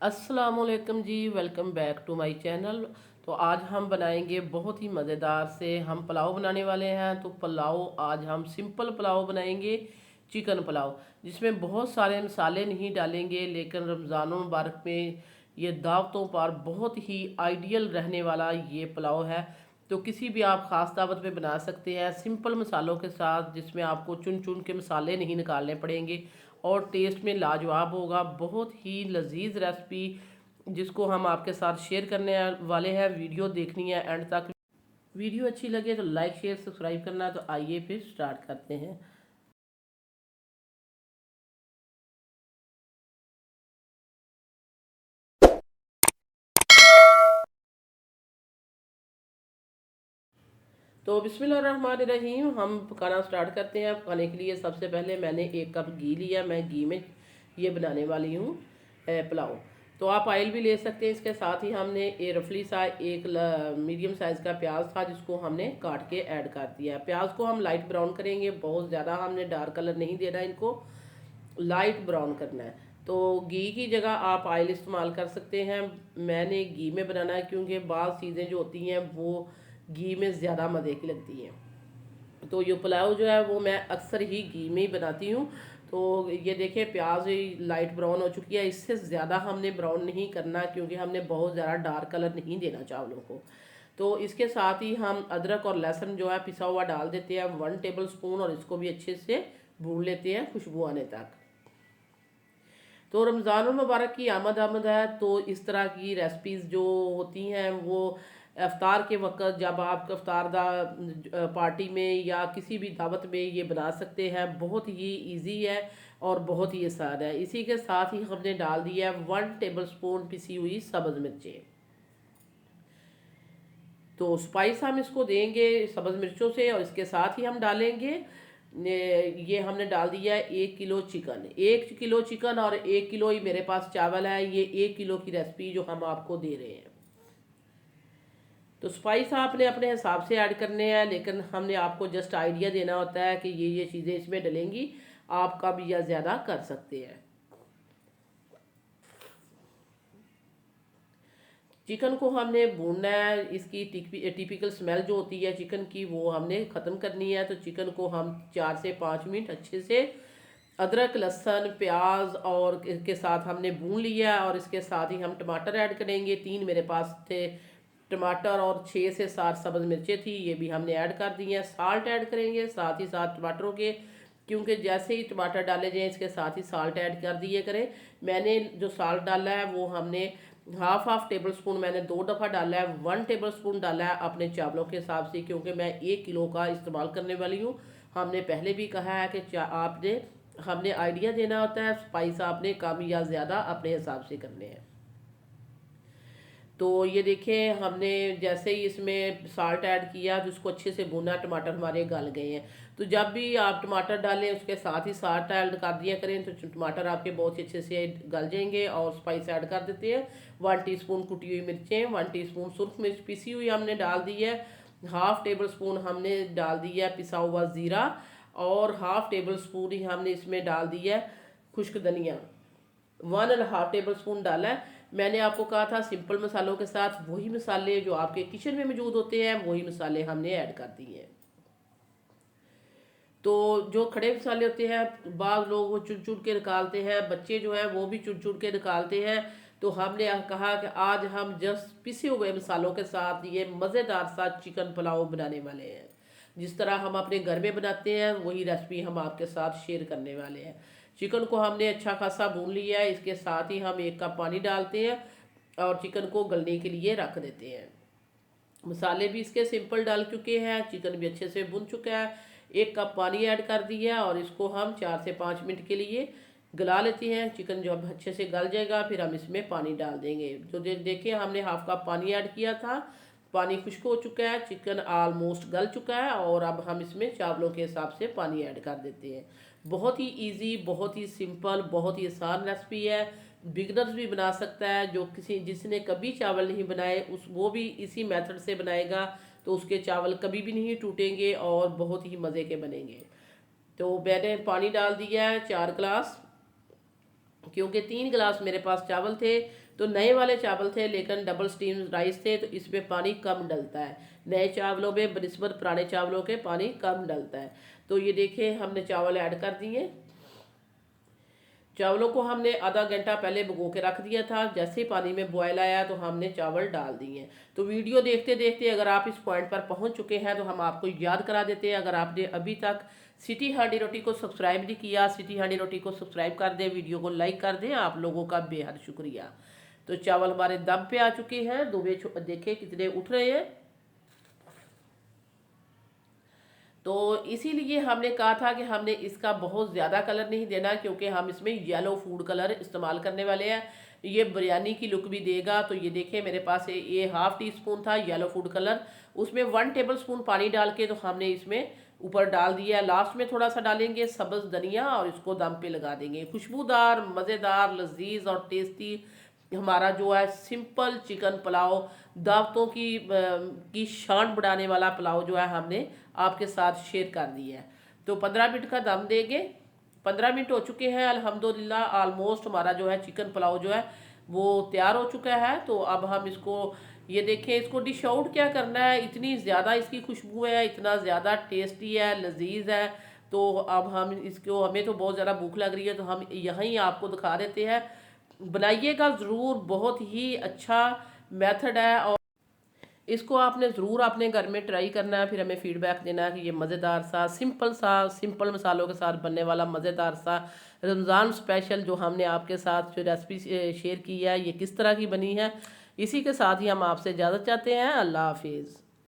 अस्सलामुअलैकुम जी, welcome back to my channel. तो आज हम बनाएंगे बहुत ही मज़ेदार से हम पुलाव बनाने वाले हैं। तो पुलाव आज हम सिंपल पुलाव बनाएंगे, चिकन पुलाव, जिसमें बहुत सारे मसाले नहीं डालेंगे, लेकिन रमज़ान मुबारक में ये दावतों पर बहुत ही आइडियल रहने वाला ये पुलाव है। तो किसी भी आप ख़ास दावत में बना सकते हैं सिंपल मसालों के साथ, जिसमें आपको चुन चुन के मसाले नहीं निकालने पड़ेंगे और टेस्ट में लाजवाब होगा। बहुत ही लजीज रेसिपी जिसको हम आपके साथ शेयर करने वाले हैं। वीडियो देखनी है एंड तक। वीडियो अच्छी लगे तो लाइक शेयर सब्सक्राइब करना। तो आइए फिर स्टार्ट करते हैं। तो बिस्मिल्लाहिर्रहमानिर्रहीम, हम पकाना स्टार्ट करते हैं। पकाने के लिए सबसे पहले मैंने 1 कप घी लिया। मैं घी में ये बनाने वाली हूँ पुलाव। तो आप ऑयल भी ले सकते हैं। इसके साथ ही हमने रफली सा एक मीडियम साइज़ का प्याज था, जिसको हमने काट के ऐड कर दिया। प्याज को हम लाइट ब्राउन करेंगे, बहुत ज़्यादा हमने डार्क कलर नहीं देना, इनको लाइट ब्राउन करना है। तो घी की जगह आप ऑयल इस्तेमाल कर सकते हैं। मैंने घी में बनाना है क्योंकि बाज़ चीज़ें जो होती हैं वो घी में ज़्यादा मज़े की लगती हैं। तो ये पुलाव जो है वो मैं अक्सर ही घी में ही बनाती हूँ। तो ये देखिए प्याज लाइट ब्राउन हो चुकी है। इससे ज़्यादा हमने ब्राउन नहीं करना, क्योंकि हमने बहुत ज़्यादा डार्क कलर नहीं देना चावलों को। तो इसके साथ ही हम अदरक और लहसुन जो है पिसा हुआ डाल देते हैं 1 टेबल स्पून, और इसको भी अच्छे से भून लेते हैं खुशबू आने तक। तो रमज़ान मुबारक की आमद आमद है, तो इस तरह की रेसिपीज़ जो होती हैं वो इफ्तार के वक्त, जब आप इफ्तार पार्टी में या किसी भी दावत में ये बना सकते हैं। बहुत ही इजी है और बहुत ही आसान है। इसी के साथ ही हमने डाल दिया है 1 टेबल स्पून पिसी हुई सब्ज़ मिर्चें। तो स्पाइस हम इसको देंगे सब्ज़ मिर्चों से, और इसके साथ ही हम डालेंगे ये हमने डाल दिया है 1 किलो चिकन। 1 किलो चिकन और 1 किलो ही मेरे पास चावल है। ये 1 किलो की रेसिपी जो हम आपको दे रहे हैं। तो स्पाइस आपने अपने हिसाब से ऐड करने हैं, लेकिन हमने आपको जस्ट आइडिया देना होता है कि ये चीज़ें इसमें डलेंगी। आप कम या ज़्यादा कर सकते हैं। चिकन को हमने भूनना है। इसकी टिपिकल स्मेल जो होती है चिकन की, वो हमने ख़त्म करनी है। तो चिकन को हम 4 से 5 मिनट अच्छे से अदरक लहसुन प्याज और के साथ हमने भून लिया। और इसके साथ ही हम टमाटर ऐड करेंगे। 3 मेरे पास थे टमाटर, और 6 से 7 सब्ज़ मिर्चें थी, ये भी हमने ऐड कर दी हैं। साल्ट ऐड करेंगे साथ ही साथ टमाटरों के, क्योंकि जैसे ही टमाटर डाले जाएँ इसके साथ ही साल्ट ऐड कर दिए करें। मैंने जो साल्ट डाला है वो हमने हाफ टेबल स्पून मैंने 2 दफ़ा डाला है। 1 टेबल स्पून डाला है अपने चावलों के हिसाब से, क्योंकि मैं 1 किलो का इस्तेमाल करने वाली हूँ। हमने पहले भी कहा है कि आपने हमने आइडिया देना होता है, स्पाइस आपने कम या ज़्यादा अपने हिसाब से करने हैं। तो ये देखिए हमने जैसे ही इसमें साल्ट ऐड किया तो उसको अच्छे से भुना, टमाटर हमारे गल गए हैं। तो जब भी आप टमाटर डालें उसके साथ ही साल्ट ऐड कर दिया करें, तो टमाटर आपके बहुत ही अच्छे से गल जाएंगे। और स्पाइस ऐड कर देते हैं। 1 टीस्पून कुटी हुई मिर्चें, 1 टीस्पून सुरख मिर्च पिसी हुई हमने डाल दी है। हाफ टेबल स्पून हमने डाल दिया पिसा हुआ ज़ीरा, और हाफ टेबल स्पून ही हमने इसमें डाल दिया खुश्क धनिया। 1.5 टेबल स्पून डाला है। मैंने आपको कहा था सिंपल मसालों के साथ वही मसाले जो आपके किचन में मौजूद होते हैं वही मसाले हमने ऐड कर दिए हैं। तो जो खड़े मसाले होते हैं बाज़ लोग वो चुन चुन के निकालते हैं, बच्चे जो है वो भी चुन चुन के निकालते हैं। तो हमने कहा कि आज हम जस्ट पिसे हुए मसालों के साथ ये मज़ेदार सा चिकन पुलाव बनाने वाले हैं। जिस तरह हम अपने घर में बनाते हैं वही रेसिपी हम आपके साथ शेयर करने वाले हैं। चिकन को हमने अच्छा खासा भून लिया है। इसके साथ ही हम 1 कप पानी डालते हैं और चिकन को गलने के लिए रख देते हैं। मसाले भी इसके सिंपल डाल चुके हैं, चिकन भी अच्छे से भुन चुका है। 1 कप पानी ऐड कर दिया और इसको हम 4 से 5 मिनट के लिए गला लेते हैं। चिकन जब अच्छे से गल जाएगा फिर हम इसमें पानी डाल देंगे। तो देखिए हमने हाफ कप पानी ऐड किया था। पानी खुश्क हो चुका है, चिकन ऑलमोस्ट गल चुका है, और अब हम इसमें चावलों के हिसाब से पानी ऐड कर देते हैं। बहुत ही इजी, बहुत ही सिंपल, बहुत ही आसान रेसिपी है। बिगनर्स भी बना सकता है। जो किसी जिसने कभी चावल नहीं बनाए उस वो भी इसी मेथड से बनाएगा, तो उसके चावल कभी भी नहीं टूटेंगे और बहुत ही मज़े के बनेंगे। तो मैंने पानी डाल दिया है 4 गिलास। क्योंकि 3 गिलास मेरे पास चावल थे, तो नए वाले चावल थे लेकिन डबल स्टीम राइस थे, तो इसमें पानी कम डलता है। नए चावलों में बनिस्बत पुराने चावलों के पानी कम डलता है। तो ये देखिए हमने चावल ऐड कर दिए। चावलों को हमने आधा घंटा पहले भिगो के रख दिया था। जैसे ही पानी में बॉयल आया तो हमने चावल डाल दिए। तो वीडियो देखते देखते अगर आप इस पॉइंट पर पहुंच चुके हैं तो हम आपको याद करा देते हैं, अगर आपने अभी तक सिटी हांडी रोटी को सब्सक्राइब नहीं किया, सिटी हांडी रोटी को सब्सक्राइब कर दें, वीडियो को लाइक कर दें। आप लोगों का बेहद शुक्रिया। तो चावल हमारे दम पे आ चुके हैं, दुबे देखे कितने उठ रहे हैं। तो इसीलिए हमने कहा था कि हमने इसका बहुत ज़्यादा कलर नहीं देना, क्योंकि हम इसमें येलो फूड कलर इस्तेमाल करने वाले हैं। ये बिरयानी की लुक भी देगा। तो ये देखिए मेरे पास ये हाफ टी स्पून था येलो फूड कलर, उसमें 1 टेबल स्पून पानी डाल के तो हमने इसमें ऊपर डाल दिया। लास्ट में थोड़ा सा डालेंगे सब्ज़ धनिया और इसको दम पे लगा देंगे। खुशबूदार, मज़ेदार, लजीज और टेस्टी हमारा जो है सिंपल चिकन पुलाव, दावतों की शान बढ़ाने वाला पुलाव जो है हमने आपके साथ शेयर कर दिया है। तो 15 मिनट का दम देंगे। 15 मिनट हो चुके हैं अल्हम्दुलिल्लाह। ऑलमोस्ट हमारा जो है चिकन पुलाव जो है वो तैयार हो चुका है। तो अब हम इसको ये देखें, इसको डिश आउट क्या करना है। इतनी ज़्यादा इसकी खुशबू है, इतना ज़्यादा टेस्टी है, लजीज है। तो अब हम इसको, हमें तो बहुत ज़्यादा भूख लग रही है तो हम यहीं आपको दिखा देते हैं। बनाइएगा ज़रूर, बहुत ही अच्छा मेथड है और इसको आपने ज़रूर अपने घर में ट्राई करना है, फिर हमें फीडबैक देना है कि ये मज़ेदार सा सिंपल मसालों के साथ बनने वाला मज़ेदार सा रमज़ान स्पेशल जो हमने आपके साथ जो रेसिपी शेयर की है ये किस तरह की बनी है। इसी के साथ ही हम आपसे इजाज़त चाहते हैं। अल्लाह हाफिज़।